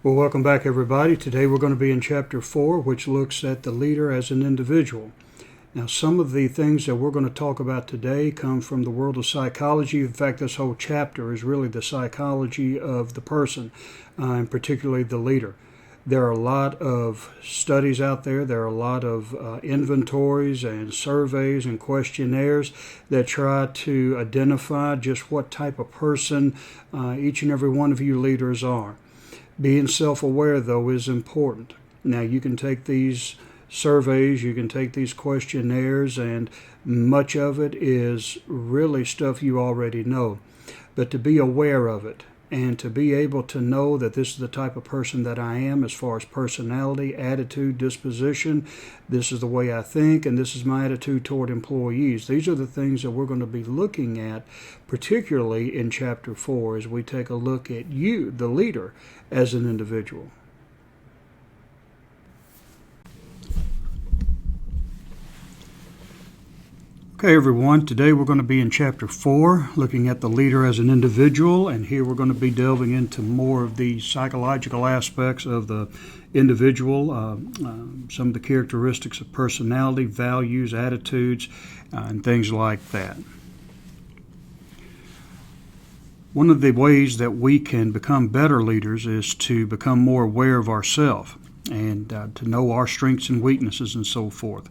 Well, welcome back, everybody. Today we're going to be in Chapter 4, which looks at the leader as an individual. Now, some of the things that we're going to talk about today come from the world of psychology. In fact, this whole chapter is really the psychology of the person, and particularly the leader. There are a lot of studies out there. There are a lot of inventories and surveys and questionnaires that try to identify just what type of person each and every one of you leaders are. Being self-aware, though, is important. Now, you can take these surveys, you can take these questionnaires, and much of it is really stuff you already know. But to be aware of it and to be able to know that this is the type of person that I am as far as personality, attitude, disposition, this is the way I think, and this is my attitude toward employees. These are the things that we're going to be looking at, particularly in Chapter 4, as we take a look at you, the leader, as an individual. Okay, everyone, today we're going to be in Chapter 4, looking at the leader as an individual, and here we're going to be delving into more of the psychological aspects of the individual, some of the characteristics of personality, values, attitudes, and things like that. One of the ways that we can become better leaders is to become more aware of ourselves and to know our strengths and weaknesses and so forth.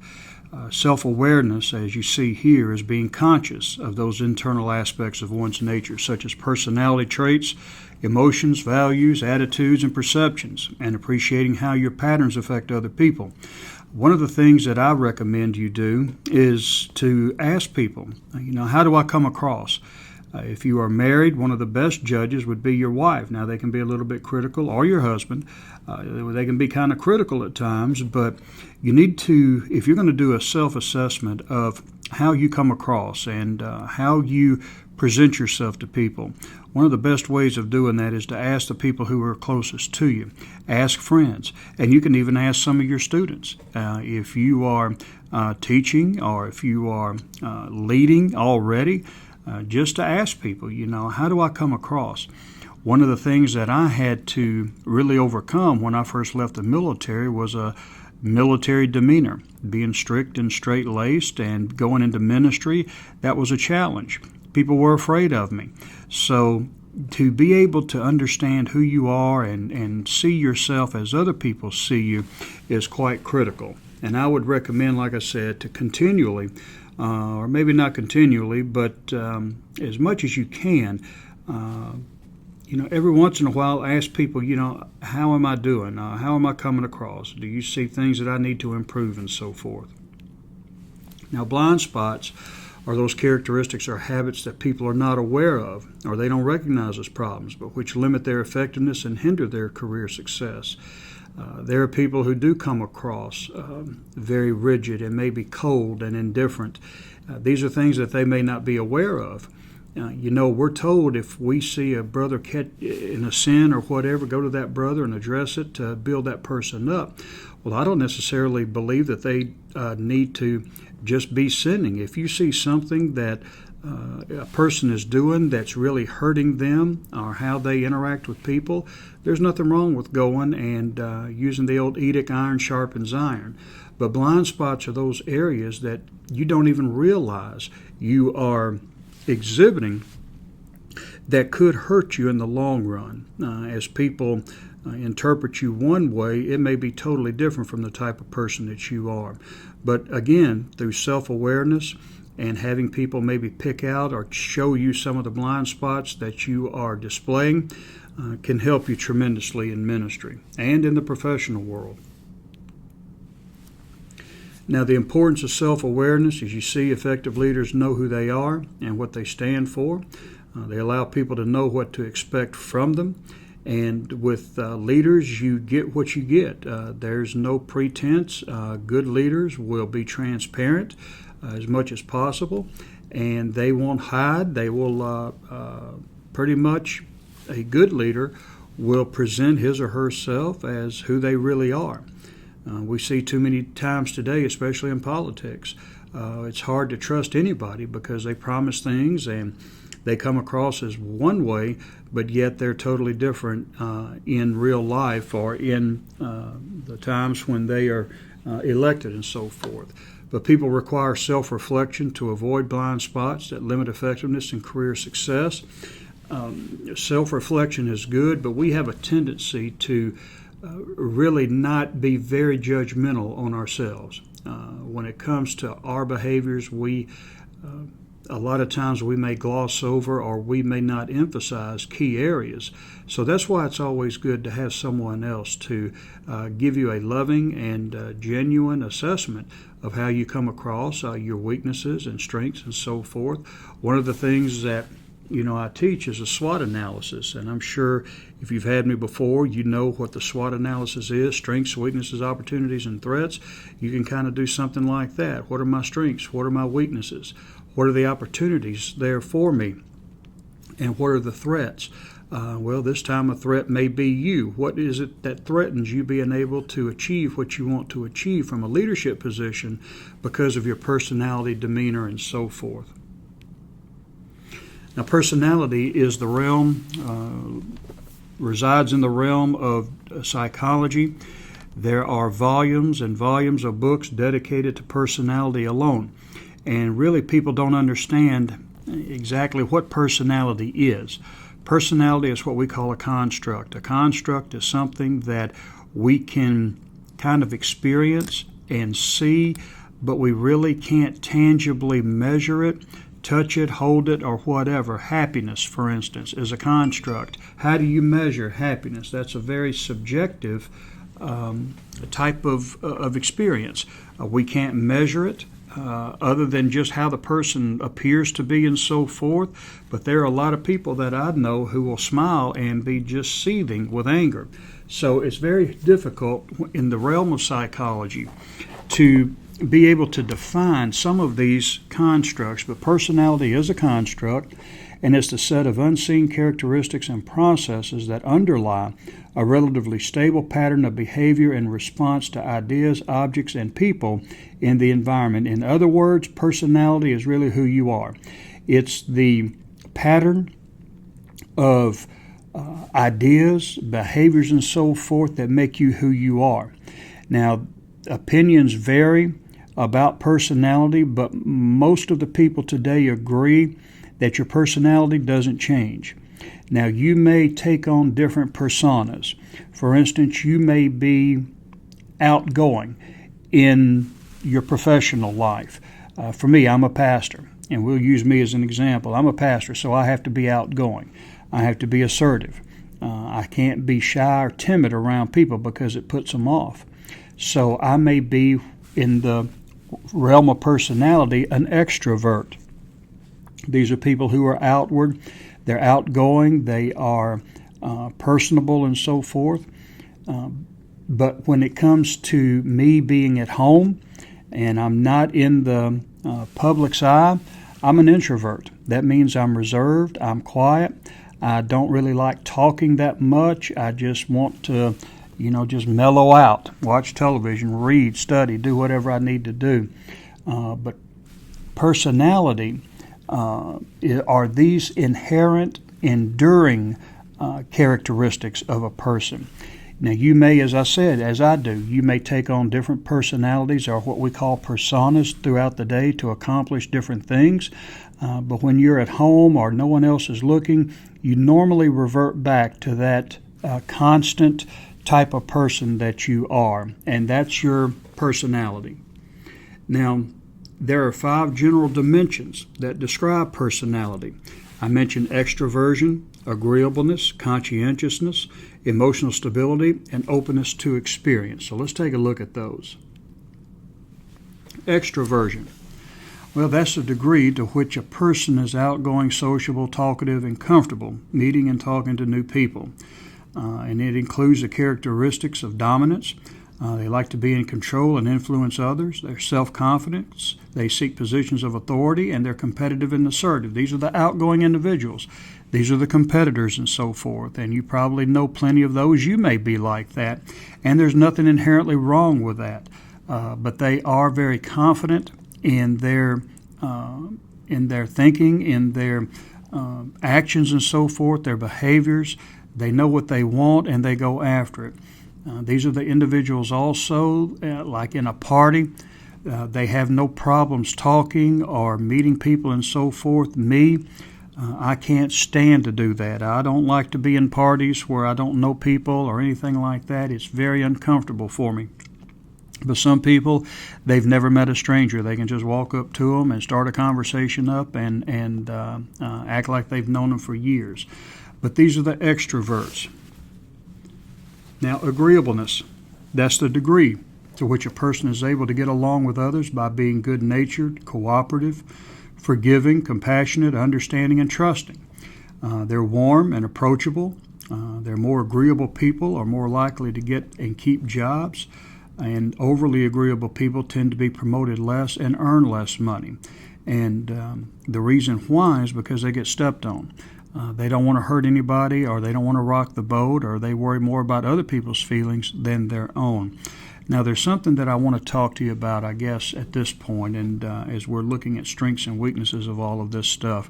Self-awareness, as you see here, is being conscious of those internal aspects of one's nature, such as personality traits, emotions, values, attitudes, and perceptions, and appreciating how your patterns affect other people. One of the things that I recommend you do is to ask people, how do I come across? If you are married, one of the best judges would be your wife. Now, they can be a little bit critical, or your husband. They can be kind of critical at times, but you need to, if you're going to do a self-assessment of how you come across and how you present yourself to people, one of the best ways of doing that is to ask the people who are closest to you. Ask friends, and you can even ask some of your students. If you are teaching or if you are leading already, just to ask people, how do I come across? One of the things that I had to really overcome when I first left the military was a military demeanor. Being strict and straight-laced and going into ministry, that was a challenge. People were afraid of me. So to be able to understand who you are and see yourself as other people see you is quite critical. And I would recommend, like I said, to continually or maybe not continually, but as much as you can, every once in a while ask people, how am I doing? How am I coming across? Do you see things that I need to improve and so forth? Now, blind spots are those characteristics or habits that people are not aware of or they don't recognize as problems, but which limit their effectiveness and hinder their career success. There are people who do come across very rigid and maybe cold and indifferent. These are things that they may not be aware of. We're told if we see a brother in a sin or whatever, go to that brother and address it to build that person up. Well, I don't necessarily believe that they need to just be sinning. If you see something that a person is doing that's really hurting them or how they interact with people, there's nothing wrong with going and using the old edict, iron sharpens iron. But blind spots are those areas that you don't even realize you are exhibiting that could hurt you in the long run. As people interpret you one way, it may be totally different from the type of person that you are. But again, through self-awareness and having people maybe pick out or show you some of the blind spots that you are displaying can help you tremendously in ministry and in the professional world. Now, the importance of self-awareness, as you see, effective leaders know who they are and what they stand for. They allow people to know what to expect from them. And with leaders, you get what you get. There's no pretense. Good leaders will be transparent as much as possible, and they won't hide. They will pretty much, a good leader will present his or herself as who they really are. We see too many times today, especially in politics, it's hard to trust anybody because they promise things and they come across as one way, but yet they're totally different in real life or in the times when they are elected and so forth. But people require self-reflection to avoid blind spots that limit effectiveness and career success. Self-reflection is good, but we have a tendency to really not be very judgmental on ourselves. When it comes to our behaviors, a lot of times we may gloss over or we may not emphasize key areas. So that's why it's always good to have someone else to give you a loving and genuine assessment of how you come across, your weaknesses and strengths and so forth. One of the things that I teach is a SWOT analysis, and I'm sure if you've had me before, you know what the SWOT analysis is: strengths, weaknesses, opportunities, and threats. You can kind of do something like that. What are my strengths? What are my weaknesses? What are the opportunities there for me? And what are the threats? Well, this time a threat may be you. What is it that threatens you being able to achieve what you want to achieve from a leadership position because of your personality, demeanor, and so forth? Now, personality is the realm, resides in the realm of psychology. There are volumes and volumes of books dedicated to personality alone. And really, people don't understand exactly what personality is. Personality is what we call a construct. A construct is something that we can kind of experience and see, but we really can't tangibly measure it, touch it, hold it, or whatever. Happiness, for instance, is a construct. How do you measure happiness? That's a very subjective type of experience. We can't measure it other than just how the person appears to be and so forth. But there are a lot of people that I know who will smile and be just seething with anger. So it's very difficult in the realm of psychology to be able to define some of these constructs, but personality is a construct, and it's the set of unseen characteristics and processes that underlie a relatively stable pattern of behavior in response to ideas, objects, and people in the environment. In other words, personality is really who you are. It's the pattern of ideas, behaviors, and so forth that make you who you are. Now, opinions vary about personality, but most of the people today agree that your personality doesn't change. Now, you may take on different personas. For instance, you may be outgoing in your professional life. For me, I'm a pastor, and we'll use me as an example. I'm a pastor, so I have to be outgoing. I have to be assertive. I can't be shy or timid around people because it puts them off. So I may be, in the realm of personality, an extrovert. These are people who are outward. They're outgoing. They are personable and so forth. But when it comes to me being at home and I'm not in the public's eye, I'm an introvert. That means I'm reserved. I'm quiet. I don't really like talking that much. I just want to just mellow out, watch television, read, study, do whatever I need to do. But personality are these inherent, enduring characteristics of a person. Now, you may, as I said, as I do, you may take on different personalities or what we call personas throughout the day to accomplish different things. But when you're at home or no one else is looking, you normally revert back to that constant type of person that you are, and that's your personality. Now, there are 5 general dimensions that describe personality. I mentioned extroversion, agreeableness, conscientiousness, emotional stability, and openness to experience. So let's take a look at those. Extroversion. Well, that's the degree to which a person is outgoing, sociable, talkative, and comfortable meeting and talking to new people. And it includes the characteristics of dominance. They like to be in control and influence others. They're self-confident. They seek positions of authority, and they're competitive and assertive. These are the outgoing individuals. These are the competitors and so forth. And you probably know plenty of those. You may be like that. And there's nothing inherently wrong with that. But they are very confident in their thinking, in their actions and so forth, their behaviors. They know what they want and they go after it. These are the individuals also, like in a party, they have no problems talking or meeting people and so forth. Me, I can't stand to do that. I don't like to be in parties where I don't know people or anything like that. It's very uncomfortable for me. But some people, they've never met a stranger. They can just walk up to them and start a conversation up and act like they've known them for years. But these are the extroverts. Now, agreeableness, that's the degree to which a person is able to get along with others by being good-natured, cooperative, forgiving, compassionate, understanding, and trusting. They're warm and approachable. They're more agreeable people are more likely to get and keep jobs. And overly agreeable people tend to be promoted less and earn less money. And the reason why is because they get stepped on. They don't want to hurt anybody, or they don't want to rock the boat, or they worry more about other people's feelings than their own. Now, there's something that I want to talk to you about, I guess, at this point, and as we're looking at strengths and weaknesses of all of this stuff.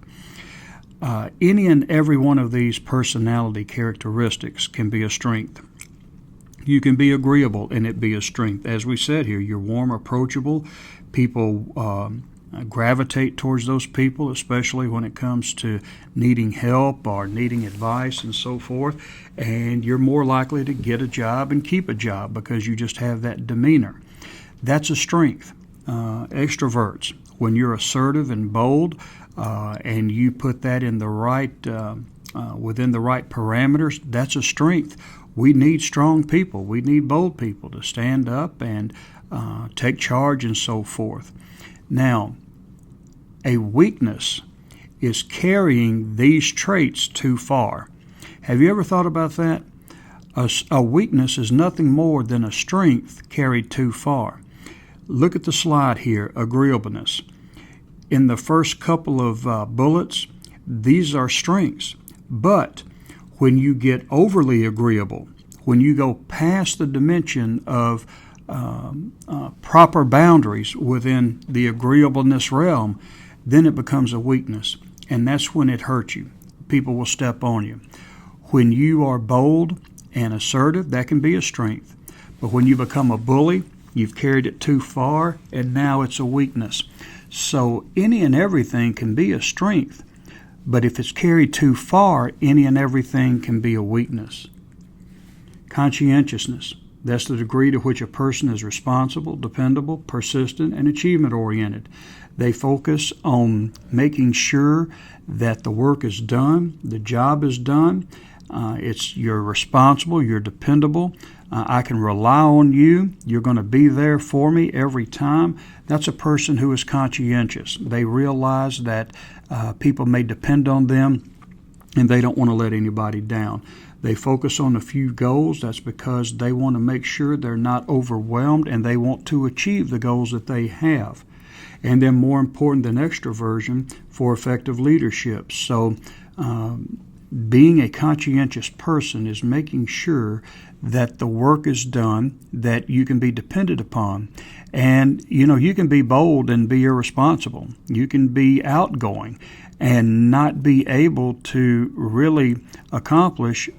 Any and every one of these personality characteristics can be a strength. You can be agreeable and it be a strength. As we said here, you're warm, approachable. People gravitate towards those people, especially when it comes to needing help or needing advice and so forth. And you're more likely to get a job and keep a job because you just have that demeanor. That's a strength. Extroverts, when you're assertive and bold and you put that in the right within the right parameters, that's a strength. We need strong people. We need bold people to stand up and take charge and so forth. Now, a weakness is carrying these traits too far. Have you ever thought about that? A weakness is nothing more than a strength carried too far. Look at the slide here, agreeableness. In the first couple of bullets, these are strengths. But when you get overly agreeable, when you go past the dimension of proper boundaries within the agreeableness realm, then it becomes a weakness. And that's when it hurts you. People will step on you. When you are bold and assertive, that can be a strength. But when you become a bully, you've carried it too far, and now it's a weakness. So any and everything can be a strength. But if it's carried too far, any and everything can be a weakness. Conscientiousness. That's the degree to which a person is responsible, dependable, persistent, and achievement-oriented. They focus on making sure that the work is done, the job is done. You're responsible, you're dependable. I can rely on you. You're going to be there for me every time. That's a person who is conscientious. They realize that people may depend on them, and they don't want to let anybody down. They focus on a few goals. That's because they want to make sure they're not overwhelmed, and they want to achieve the goals that they have. And then more important than extroversion, for effective leadership. So being a conscientious person is making sure that the work is done, that you can be depended upon. And, you can be bold and be irresponsible. You can be outgoing and not be able to really accomplish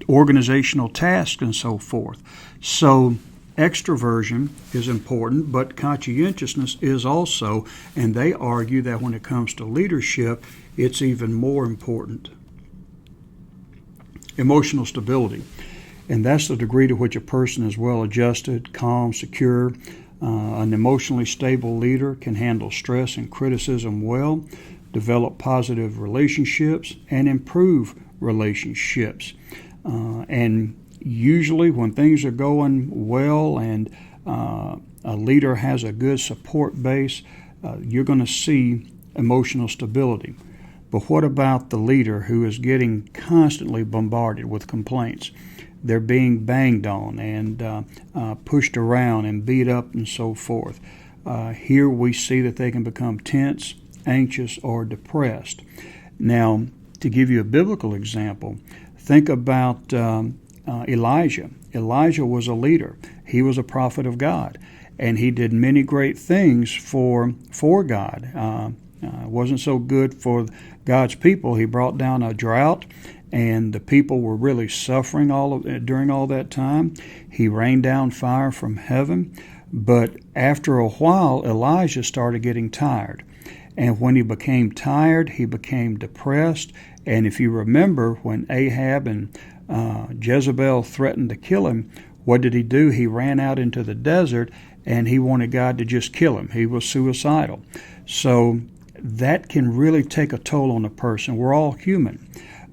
organizational tasks and so forth. So extroversion is important, but conscientiousness is also, and they argue that when it comes to leadership, it's even more important. Emotional stability, and that's the degree to which a person is well-adjusted, calm, secure. An emotionally stable leader can handle stress and criticism well, develop positive relationships, and improve relationships. And usually when things are going well and a leader has a good support base, you're going to see emotional stability. But what about the leader who is getting constantly bombarded with complaints? They're being banged on and pushed around and beat up and so forth. Here we see that they can become tense, anxious, or depressed. Now, to give you a biblical example, think about Elijah. Elijah was a leader. He was a prophet of God, and he did many great things for God. It wasn't so good for God's people. He brought down a drought, and the people were really suffering during all that time. He rained down fire from heaven, but after a while, Elijah started getting tired. And when he became tired, he became depressed. And if you remember, when Ahab and Jezebel threatened to kill him, what did he do? He ran out into the desert, and he wanted God to just kill him. He was suicidal. So that can really take a toll on a person. We're all human.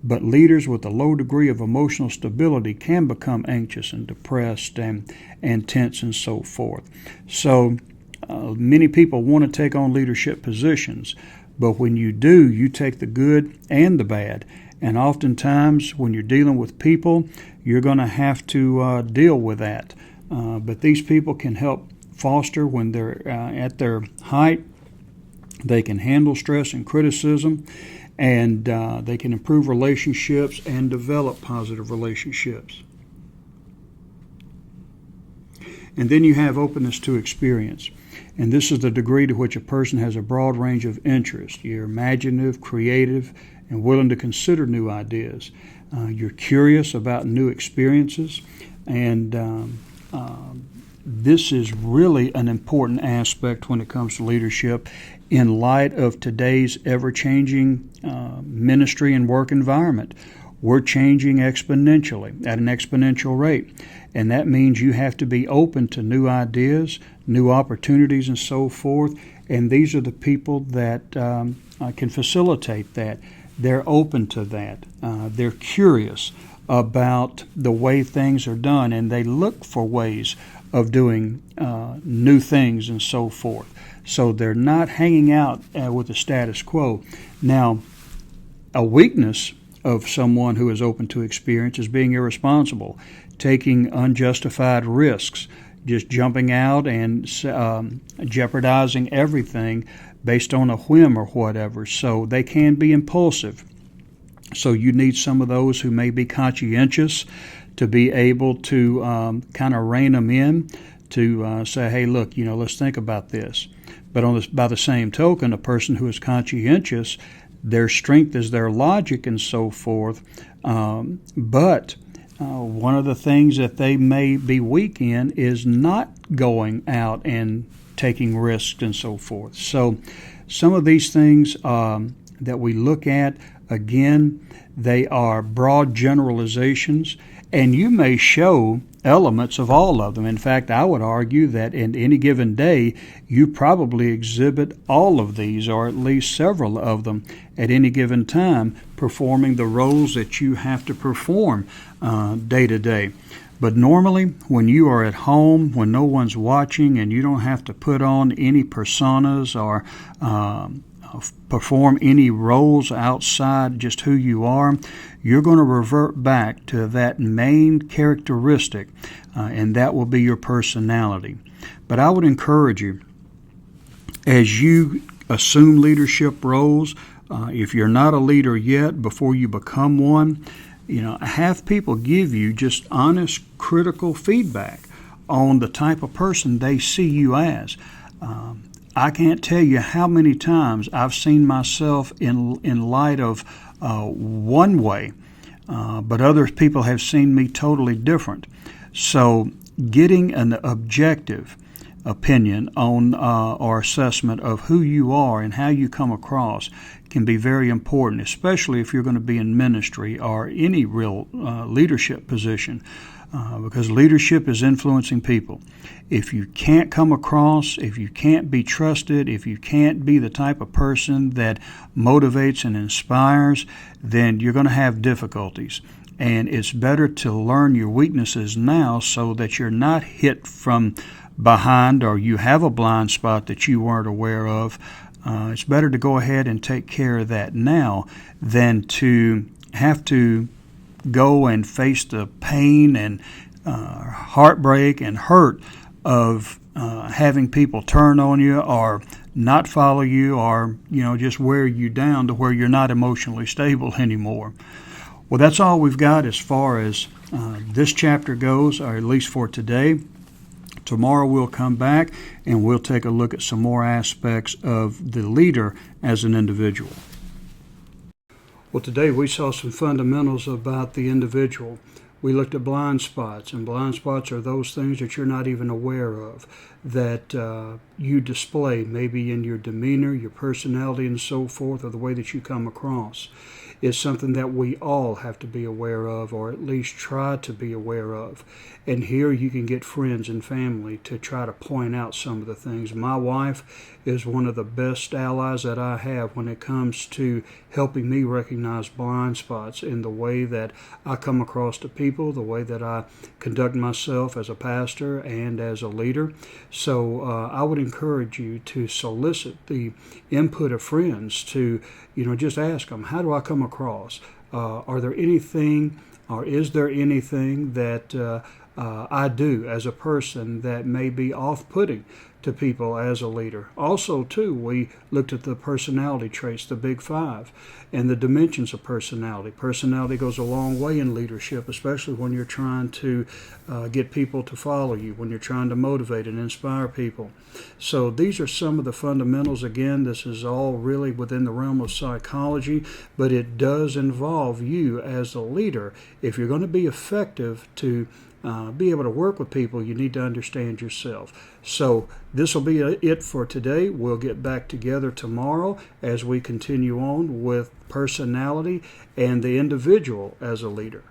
But leaders with a low degree of emotional stability can become anxious and depressed and tense and so forth. So many people want to take on leadership positions, but when you do, you take the good and the bad. And oftentimes, when you're dealing with people, you're going to have to deal with that. But these people can help foster when they're at their height. They can handle stress and criticism, and they can improve relationships and develop positive relationships. And then you have openness to experience. And this is the degree to which a person has a broad range of interests. You're imaginative, creative, and willing to consider new ideas. You're curious about new experiences, and this is really an important aspect when it comes to leadership in light of today's ever-changing ministry and work environment. We're changing exponentially, at an exponential rate, and that means you have to be open to new ideas, new opportunities, and so forth, and these are the people that can facilitate that. They're open to that. They're curious about the way things are done, and they look for ways of doing new things and so forth. So they're not hanging out with the status quo. Now, a weakness of someone who is open to experience is being irresponsible, taking unjustified risks, just jumping out and jeopardizing everything based on a whim or whatever. So they can be impulsive. So you need some of those who may be conscientious to be able to kind of rein them in, to say, hey, look, let's think about this. But by the same token, a person who is conscientious, their strength is their logic and so forth. But one of the things that they may be weak in is not going out and taking risks and so forth. So some of these things that we look at, again, they are broad generalizations, and you may show elements of all of them. In fact, I would argue that in any given day, you probably exhibit all of these, or at least several of them, at any given time, performing the roles that you have to perform day to day. But normally, when you are at home, when no one's watching, and you don't have to put on any personas or perform any roles outside just who you are, you're going to revert back to that main characteristic, and that will be your personality. But I would encourage you, as you assume leadership roles, if you're not a leader yet, before you become one, have people give you just honest, critical feedback on the type of person they see you as. I can't tell you how many times I've seen myself in light of one way, but other people have seen me totally different. So getting an objective opinion on or assessment of who you are and how you come across can be very important, especially if you're going to be in ministry or any real leadership position. Because leadership is influencing people. If you can't come across, if you can't be trusted, if you can't be the type of person that motivates and inspires, then you're going to have difficulties. And it's better to learn your weaknesses now so that you're not hit from behind or you have a blind spot that you weren't aware of. It's better to go ahead and take care of that now than to have to go and face the pain and heartbreak and hurt of having people turn on you or not follow you or just wear you down to where you're not emotionally stable anymore. Well, that's all we've got as far as this chapter goes, or at least for today. Tomorrow we'll come back and we'll take a look at some more aspects of the leader as an individual. Well, today we saw some fundamentals about the individual. We looked at blind spots, and blind spots are those things that you're not even aware of, that you display maybe in your demeanor, your personality, and so forth, or the way that you come across. It's something that we all have to be aware of, or at least try to be aware of. And here you can get friends and family to try to point out some of the things. My wife is one of the best allies that I have when it comes to helping me recognize blind spots in the way that I come across to people, the way that I conduct myself as a pastor and as a leader. So I would encourage you to solicit the input of friends to, just ask them, how do I come across? Are there anything, or is there anything that I do as a person that may be off-putting to people as a leader? Also, too, we looked at the personality traits, the big five, and the dimensions of personality. Personality goes a long way in leadership, especially when you're trying to get people to follow you, when you're trying to motivate and inspire people. So these are some of the fundamentals. Again, this is all really within the realm of psychology, but it does involve you as a leader. If you're going to be effective to be able to work with people, you need to understand yourself. So this will be it for today. We'll get back together tomorrow as we continue on with personality and the individual as a leader.